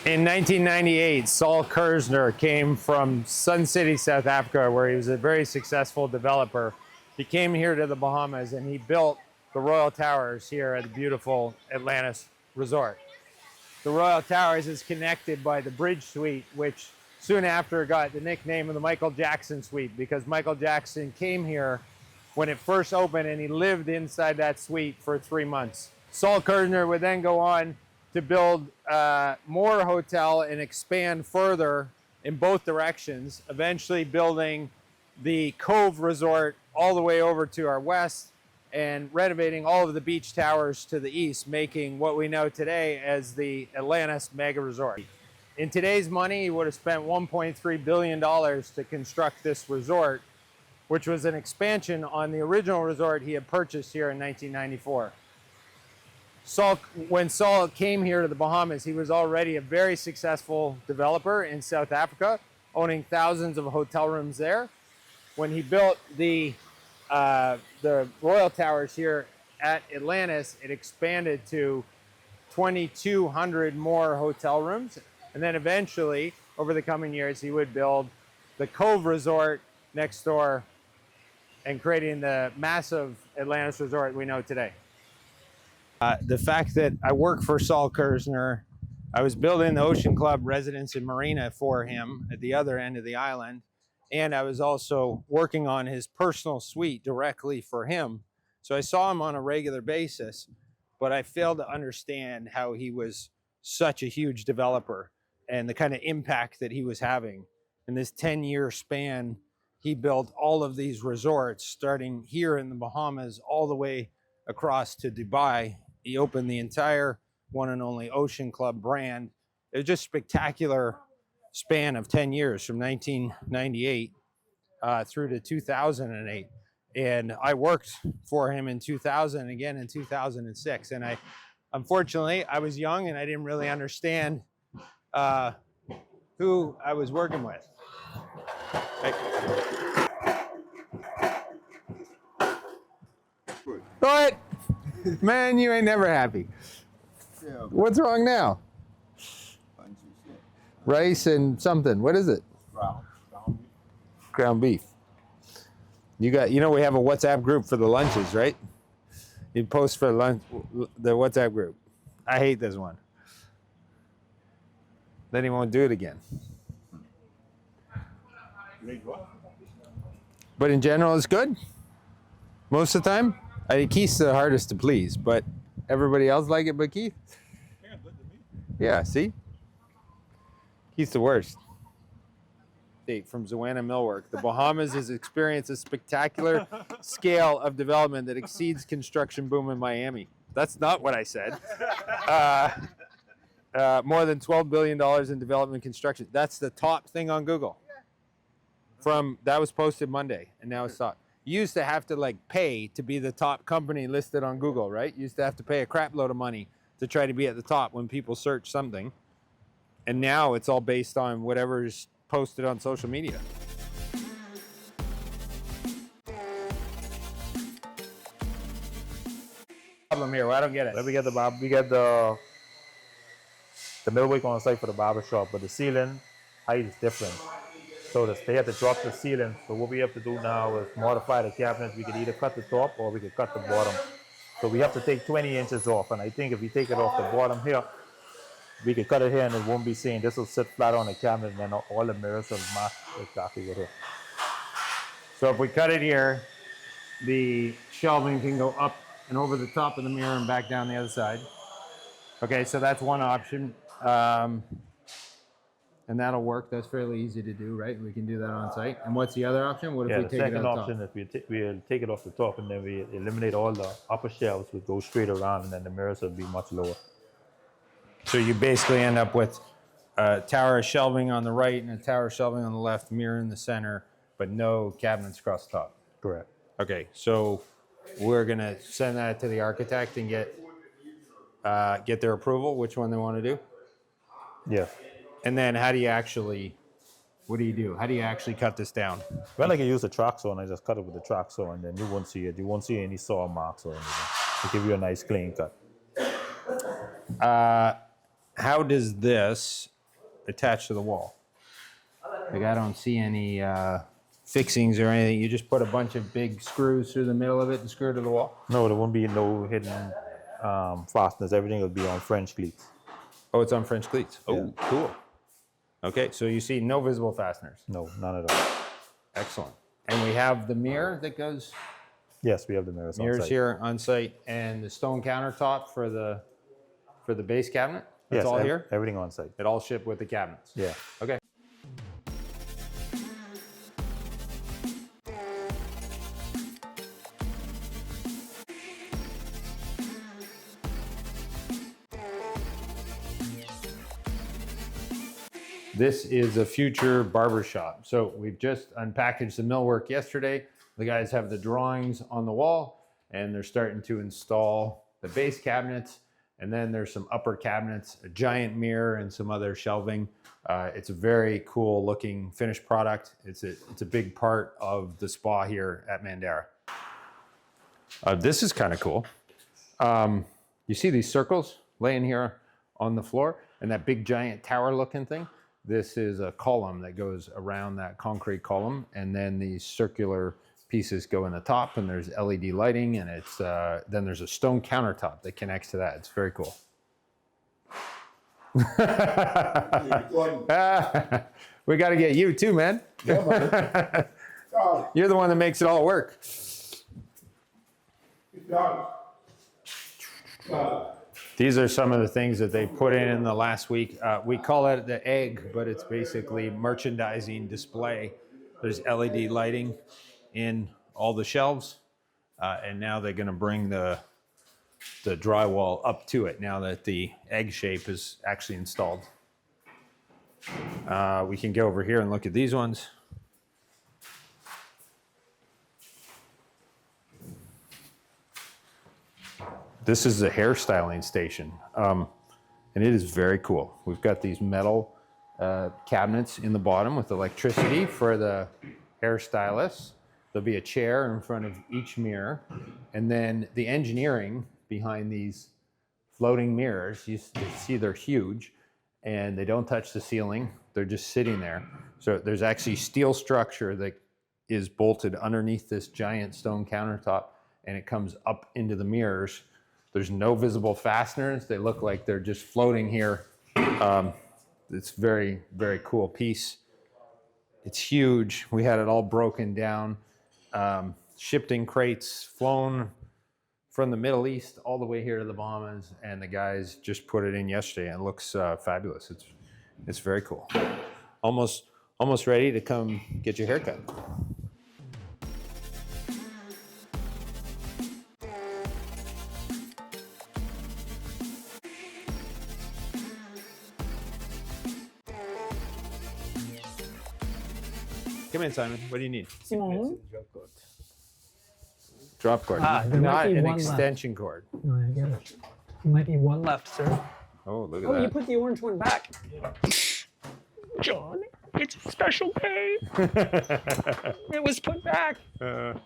In 1998, Saul Kersner came from Sun City, South Africa, where he was a very successful developer. He came here to the Bahamas and he built the Royal Towers here at the beautiful Atlantis Resort. The Royal Towers is connected by the Bridge Suite, which soon after got the nickname of the Michael Jackson Suite, because Michael Jackson came here when it first opened and he lived inside that suite for 3 months. Saul Kersner would then go on to build more hotel and expand further in both directions, eventually building the Cove Resort all the way over to our west and renovating all of the beach towers to the east, making what we know today as the Atlantis Mega Resort. In today's money, he would have spent $1.3 billion to construct this resort, which was an expansion on the original resort he had purchased here in 1994. When Saul came here to the Bahamas, he was already a very successful developer in South Africa, owning thousands of hotel rooms there. When he built the Royal Towers here at Atlantis, it expanded to 2,200 more hotel rooms. And then eventually, over the coming years, he would build the Cove Resort next door and creating the massive Atlantis Resort we know today. The fact that I work for Saul Kersner, I was building the Ocean Club residence and marina for him at the other end of the island, and I was also working on his personal suite directly for him. So I saw him on a regular basis, but I failed to understand how he was such a huge developer and the kind of impact that he was having. In this 10-year span, he built all of these resorts, starting here in the Bahamas all the way across to Dubai. He opened the entire one and only Ocean Club brand. It was just spectacular span of 10 years from 1998 through to 2008. And I worked for him in 2000 and again in 2006. And unfortunately, I was young and I didn't really understand who I was working with. What? Man, you ain't never happy. Yeah. What's wrong now? Rice and something. What is it? Ground beef. You know we have a WhatsApp group for the lunches, right? You post for lunch, the WhatsApp group. I hate this one. Then he won't do it again. But in general, it's good. Most of the time. Keith's the hardest to please, but everybody else like it but Keith? Yeah, see? Keith's the worst. From Xoana Millwork. The Bahamas has experienced a spectacular scale of development that exceeds construction boom in Miami. That's not what I said. More than $12 billion in development construction. That's the top thing on Google. That was posted Monday, and now it's top. You used to have to pay to be the top company listed on Google, right? You used to have to pay a crap load of money to try to be at the top when people search something. And now it's all based on whatever's posted on social media. Problem here, I don't get it. Then we get the millwork on site for the barber shop, but the ceiling height is different. So they have to drop the ceiling. So what we have to do now is modify the cabinets. We could either cut the top or we could cut the bottom. So we have to take 20 inches off. And I think if we take it off the bottom here, we could cut it here and it won't be seen. This will sit flat on the cabinet and then all the mirrors will match exactly with it. So if we cut it here, the shelving can go up and over the top of the mirror and back down the other side. Okay, so that's one option. And that'll work. That's fairly easy to do, right? We can do that on site. And what's the other option? What if we take it off the top? The second option is we'll take it off the top and then we eliminate all the upper shelves. We go straight around and then the mirrors will be much lower. So you basically end up with a tower shelving on the right and a tower shelving on the left, mirror in the center, but no cabinets across the top. Correct. Okay, so we're gonna send that to the architect and get their approval, which one they want to do. Yeah. And then what do you do? How do you actually cut this down? Well, I can use the track saw and I just cut it with the track saw and then you won't see it. You won't see any saw marks or anything. To give you a nice clean cut. How does this attached to the wall. Like I don't see any fixings or anything. You just put a bunch of big screws through the middle of it and screw it to the wall. No, there won't be no hidden fasteners. Everything will be on French cleats. Oh, it's on French cleats. Oh, Yeah. cool. Okay, so you see no visible fasteners. No, none at all. Excellent. And we have the mirror that goes Yes, we have the mirrors on site. here on site, and the stone countertop for the base cabinet. That's Yes, all here. everything on site. It all shipped with the cabinets. Yeah. Okay. This is a future barber shop. So we've just unpackaged the millwork yesterday. The guys have the drawings on the wall and they're starting to install the base cabinets. And then there's some upper cabinets, a giant mirror and some other shelving. It's a very cool looking finished product. It's a big part of the spa here at Mandara. This is kind of cool. You see these circles laying here on the floor and that big giant tower looking thing? This is a column that goes around that concrete column, and then these circular pieces go in the top, and there's LED lighting, and it's then there's a stone countertop that connects to that. It's very cool. We got to get you too, man. You're the one that makes it all work. These are some of the things that they put in the last week. We call it the egg, but it's basically merchandising display. There's LED lighting in all the shelves, and now they're going to bring the drywall up to it now that the egg shape is actually installed. We can go over here and look at these ones. This is a hairstyling station, and it is very cool. We've got these metal cabinets in the bottom with electricity for the hairstylists. There'll be a chair in front of each mirror, and then the engineering behind these floating mirrors, you see they're huge, and they don't touch the ceiling. They're just sitting there. So there's actually steel structure that is bolted underneath this giant stone countertop, and it comes up into the mirrors. There's no visible fasteners. They look like they're just floating here. It's very, very cool piece. It's huge. We had it all broken down, shipped in crates, flown from the Middle East all the way here to the Bahamas, and the guys just put it in yesterday, and it looks fabulous. It's very cool. Almost ready to come get your haircut. Come in, Simon. What do you need? Simon? Drop cord. There Not might be an one extension cord. No, I get it. There might be one left, sir. Oh, look at Oh, that. you put the orange one back. John, it's a special day. It was put back. And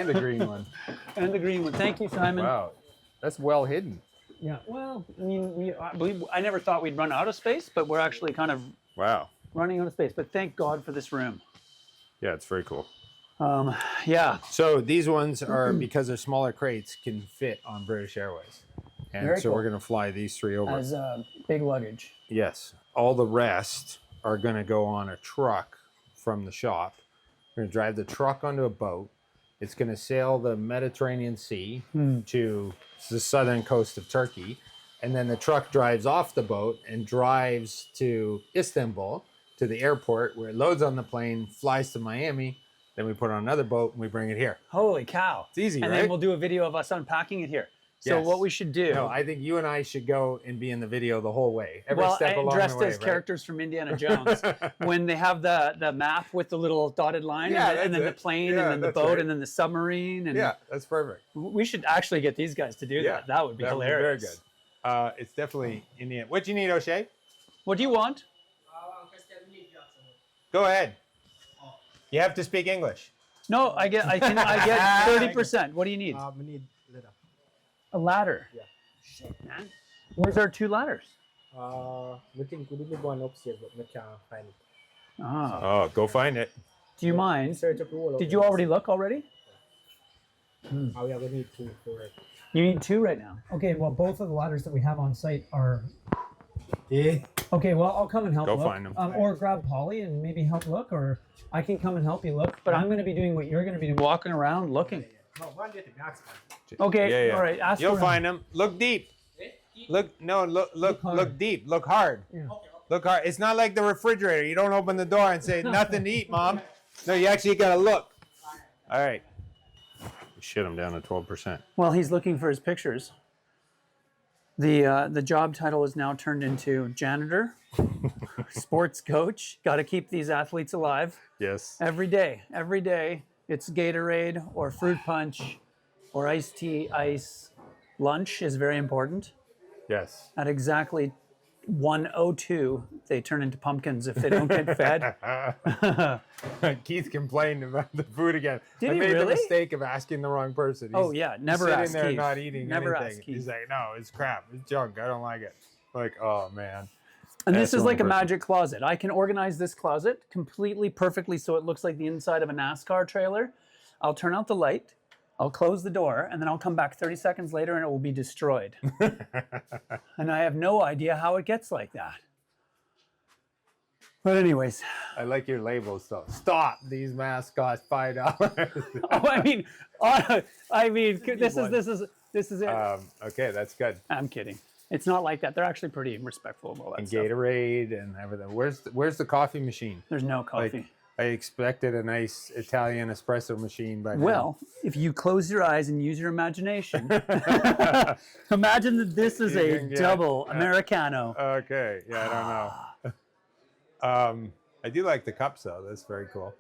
the green one. And the green one. Thank you, Simon. Wow. That's well hidden. Yeah, well, I mean, I never thought we'd run out of space, but we're actually kind of Wow. running out of space. But thank God for this room. Yeah, it's very cool. Yeah. So these ones are, because they're smaller crates, can fit on British Airways. And Very so cool. we're going to fly these three over. As big luggage. Yes. All the rest are going to go on a truck from the shop. We're going to drive the truck onto a boat. It's going to sail the Mediterranean Sea to the southern coast of Turkey. And then the truck drives off the boat and drives to Istanbul, to the airport, where it loads on the plane, flies to Miami. Then we put it on another boat and we bring it here. Holy cow. It's easy, and right? then we'll do a video of us unpacking it here. So Yes. what we should do. No, I think you and I should go and be in the video the whole way. Every well, step and along dressed the way, as right? characters from Indiana Jones, when they have the map with the little dotted line, Yeah, and then the that's it. plane, Yeah, and then the that's boat, right. and then the submarine, and Yeah, that's perfect. we should actually get these guys to do that. That would be hilarious. Very good. It's definitely Indian. What do you need, O'Shea? What do you want? Go ahead. You have to speak English. No, I get 30%. What do you need? We need ladder. A ladder. Yeah. Shit, man. Where's our 2 ladders? Mungkin kudu ni buwan option macam find. Ah. Oh, go find it. Do you mind? Search approval. Did you already look already? We are gonna need two for it. You need 2 right now. Okay, well, both of the ladders that we have on site are. Yeah. Okay, well, I'll come and help Go look. find 'em. Or grab Polly and maybe help look, or I can come and help you look. But I'm going to be doing what you're going to be doing, walking around looking. No, one day to ask. Okay, Yeah, yeah. all right. Ask You'll around. find them. Look deep. Look hard. deep. Look hard. Yeah. Look hard. It's not like the refrigerator. You don't open the door and say nothing to eat, Mom. No, you actually gotta look. All right. Shit, I'm down to 12%. Well, he's looking for his pictures. The job title is now turned into janitor, sports coach. Got to keep these athletes alive Yes. every day. Every day, it's Gatorade or fruit punch or iced tea, ice. Lunch is very important. Yes. At exactly 1:02, they turn into pumpkins if they don't get fed. Keith complained about the food again. Did I he made the really? mistake of asking the wrong person. Oh, yeah, never sitting ask there Keith. not eating Never anything. ask Keith. He's like, no, it's crap. It's junk. I don't like it. Like, oh man. And That's this the is wrong like a person. magic closet. I can organize this closet completely perfectly so it looks like the inside of a NASCAR trailer. I'll turn out the light, I'll close the door, and then I'll come back 30 seconds later and it will be destroyed. And I have no idea how it gets like that. But anyways, I like your labels though. Stop. These masks cost $5. this is it. Okay, that's good. I'm kidding. It's not like that. They're actually pretty respectful of all that And stuff. Gatorade and everything. Where's the coffee machine? There's no Like, coffee. I expected a nice Italian espresso machine by now. Well, if you close your eyes and use your imagination, imagine that this is a Yeah, double yeah. Americano. Okay. Yeah, I don't know. I do like the cups though. That's very cool.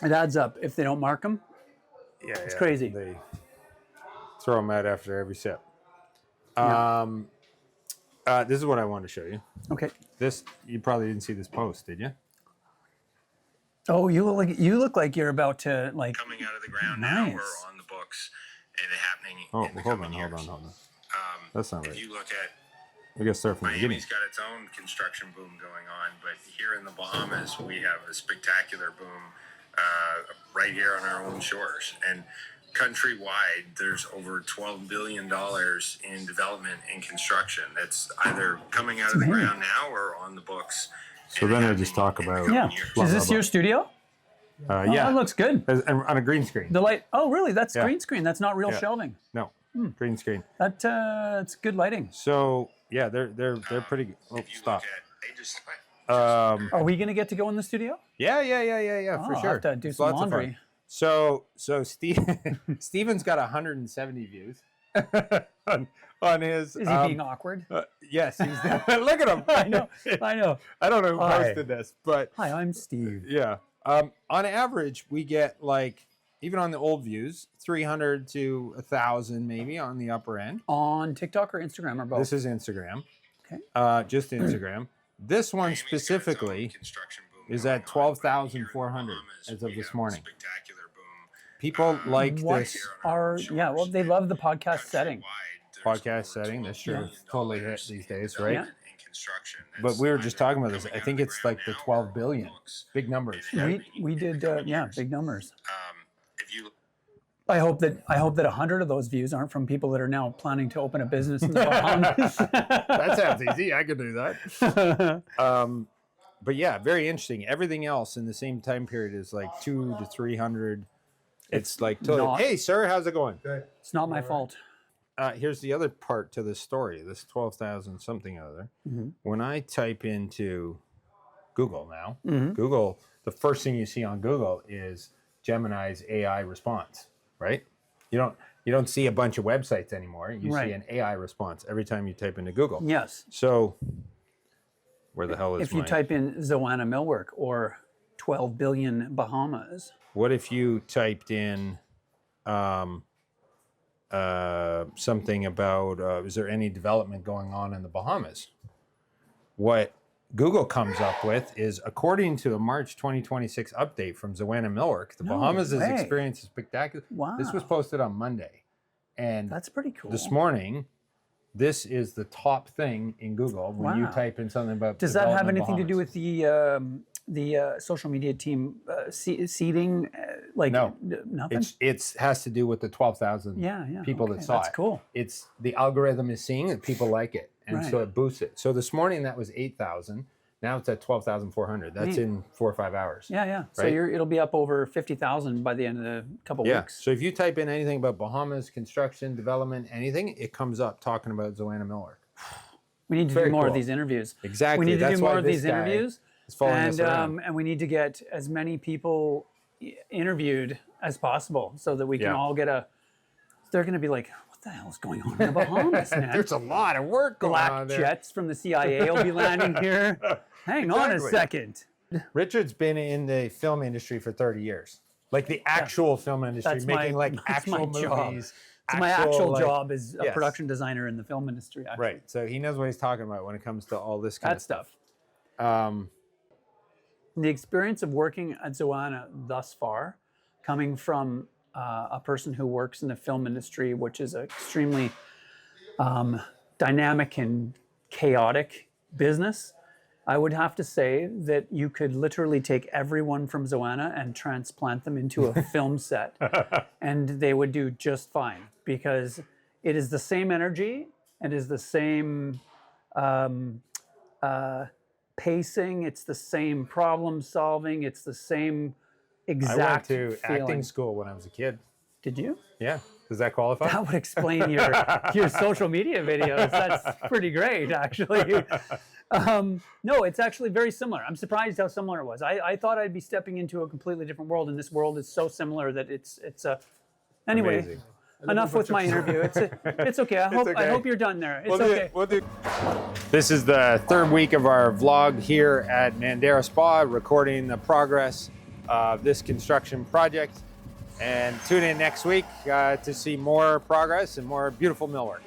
It adds up if they don't mark them. Yeah, it's crazy. They throw them out after every sip. Yeah. This is what I wanted to show you. Okay. This you probably didn't see this post, did you? Oh, you look like you're about to like. Coming out of the ground Nice. now or on the books and happening Oh, in the hold on, coming years. hold on. That's not If right. you look at We got to start from the beginning. Miami's got its own construction boom going on, but here in the Bahamas, we have a spectacular boom right here on our own shores. And countrywide, there's over $12 billion in development and construction that's either coming out of the ground now or on the books. So and then I happening just talk in the about- coming Yeah. years. Blah, Is blah, this blah. your studio? Oh, Yeah, that looks good. and on a green screen. The light. Oh, really? That's Yeah. green screen. That's not real Yeah. shelving. No, green screen. It's good lighting. So yeah, they're pretty good. Oh, If you stop. look at, they just Are we gonna get to go in the studio? Yeah, for I'll sure. have to do It's some lots of fun. laundry. So Steven's got 170 views on his. Is he being awkward? Yes, he's. Look at him. I know. I don't know who Hi. posted this, but Hi, I'm Steve. yeah. On average, we get like even on the old views, 300 to 1,000 maybe on the upper end. On TikTok or Instagram or both? This is Instagram. Okay. Just Instagram. This one Miami's got its own specifically construction boom is going at on, but 12,400 here in the Bahamas, as of we this have a morning. spectacular boom. People like What this are well they love the podcast setting. podcast setting. That's true. It's totally hit these days, right? Yeah. But we were just talking about this. I think it's like the 12 billion. Big numbers. We did big numbers. If you I hope that 100 of those views aren't from people that are now planning to open a business in the Bahamas. That sounds easy. I could do that. But yeah, very interesting. Everything else in the same time period is like 200 to 300. It's like totally. not- Hey, sir, how's it going? Good. It's not my fault. Here's the other part to this story. This 12,000 something other. When I type into Google now, Google, the first thing you see on Google is Gemini's AI response, right? You don't see a bunch of websites anymore. You Right. see an AI response every time you type into Google. Yes. So where the hell is If you my- type in Xoana Millwork or 12 billion Bahamas, What if you typed in something about is there any development going on in the Bahamas? What Google comes up with is, according to a March 2026 update from Xoana Millwork, the No Bahamas has way. experienced a spectacular. This was Wow. posted on Monday, and that's pretty cool. this morning this is the top thing in Google when you Wow. type in something about. Does that have development anything to do Bahamas. with the social media team seeding? Like No. nothing. It's has to do with the 12,000 Yeah. people okay, that saw that's it. cool. It's the algorithm is seeing that people like it, and so Right. it boosts it. So this morning that was 8,000. Now it's at 12,400. That's Neat. in 4 or 5 hours. Yeah. So Right? it'll be up over 50,000 by the end of the couple Yeah. weeks. So if you type in anything about Bahamas, construction, development, anything, it comes up talking about Xoana Millwork. We need to Very do more of cool. these interviews. Exactly. We need to That's do why more of this these guy interviews. is following us around. And we need to get as many people interviewed as possible so that we can Yeah. all get a. They're going to be like, what the hell is going on in the Bahamas, man? There's a lot of work going Black on there. jets from the CIA will be landing here. Hang on a Exactly. second. Richard's been in the film industry for 30 years. Like the actual film industry, That's making like that's my actual job. movies. So my actual like- job is a Yes. production designer in the film industry. Actually. Right. So he knows what he's talking about when it comes to all this kind That of stuff. stuff. The experience of working at Xoana thus far, coming from a person who works in the film industry, which is an extremely dynamic and chaotic business, I would have to say that you could literally take everyone from Xoana and transplant them into a film set, and they would do just fine because it is the same energy, it is the same pacing, it's the same problem solving, it's the same I exact went to feeling. acting school when I was a kid. Did you? Yeah. Does that qualify? That would explain your social media videos. That's pretty great, actually. No, it's actually very similar. I'm surprised how similar it was. I thought I'd be stepping into a completely different world, and this world is so similar that it's a. Anyway, Amazing. enough with my interview. It's okay. I okay. hope you're done there. It's okay. This is the third week of our vlog here at Mandara Spa, recording the progress of this construction project. And tune in next week to see more progress and more beautiful millwork.